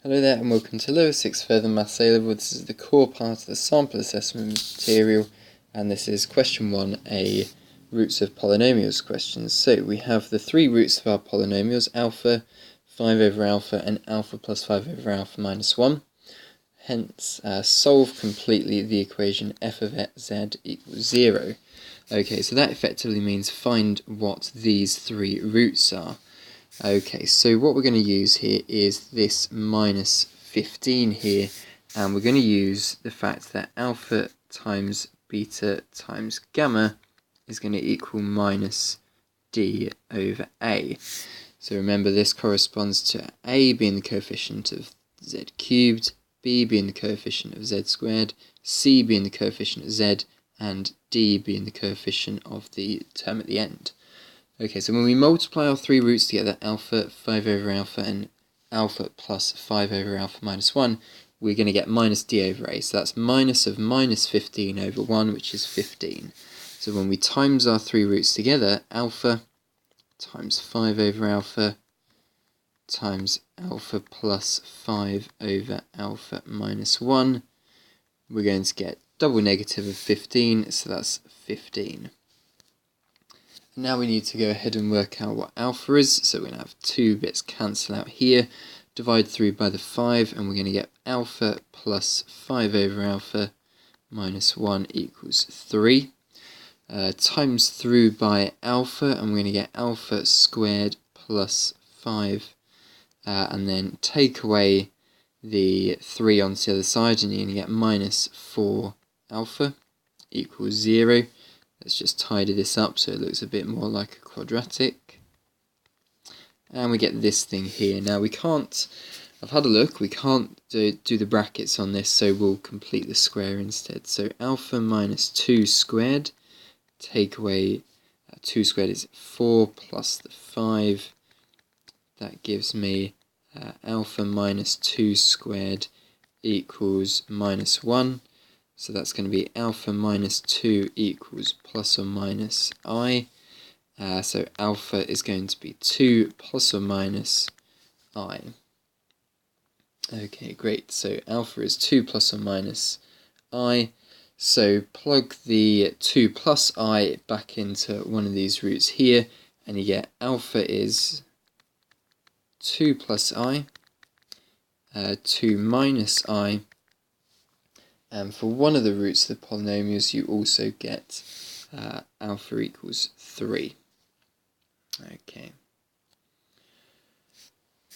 Hello there and welcome to Lower 6th Further Maths A-Level. This is the core part of the sample assessment material and this is question 1a, roots of polynomials questions. So we have the three roots of our polynomials, alpha, 5 over alpha and alpha plus 5 over alpha minus 1. Hence solve completely the equation f of z equals 0. Okay, so that effectively means find what these three roots are. Okay, so what we're going to use here is this minus 15 here, and we're going to use the fact that alpha times beta times gamma is going to equal minus d over a. So remember, this corresponds to a being the coefficient of z cubed, b being the coefficient of z squared, c being the coefficient of z, and d being the coefficient of the term at the end. Okay, so when we multiply our three roots together, alpha, 5 over alpha, and alpha plus 5 over alpha minus 1, we're going to get minus d over a. So that's minus of minus 15 over 1, which is 15. So when we times our three roots together, alpha times 5 over alpha times alpha plus 5 over alpha minus 1, we're going to get double negative of 15, so that's 15. Now we need to go ahead and work out what alpha is, so we're going to have two bits cancel out here, divide through by the 5, and we're going to get alpha plus 5 over alpha minus 1 equals 3. Times through by alpha, and we're going to get alpha squared plus 5, and then take away the 3 onto the other side, and you're going to get minus 4 alpha equals 0. Let's just tidy this up so it looks a bit more like a quadratic. And we get this thing here. Now we can't, I've had a look, we can't do the brackets on this, so we'll complete the square instead. So alpha minus 2 squared, take away 2 squared is 4 plus the 5. That gives me alpha minus 2 squared equals minus 1. So that's going to be alpha minus 2 equals plus or minus I. So alpha is going to be 2 plus or minus I. Okay, great. So alpha is 2 plus or minus I. So plug the 2 plus I back into one of these roots here, and you get alpha is 2 plus I, 2 minus I. And for one of the roots of the polynomials, you also get alpha equals 3. Okay.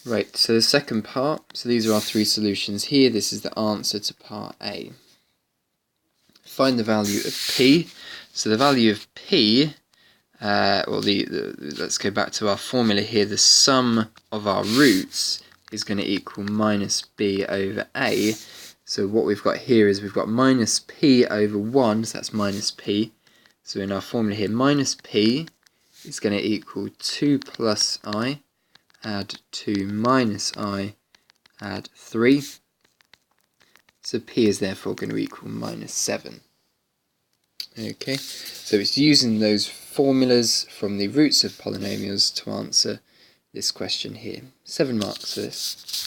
Right, so the second part, so these are our three solutions here. This is the answer to part A. Find the value of P. So the value of P, let's go back to our formula here. The sum of our roots is going to equal minus B over A. So what we've got here is we've got minus p over 1, so that's minus p. So in our formula here, minus p is going to equal 2 plus I, add 2 minus I, add 3. So p is therefore going to equal minus 7. Okay, so it's using those formulas from the roots of polynomials to answer this question here. 7 marks for this.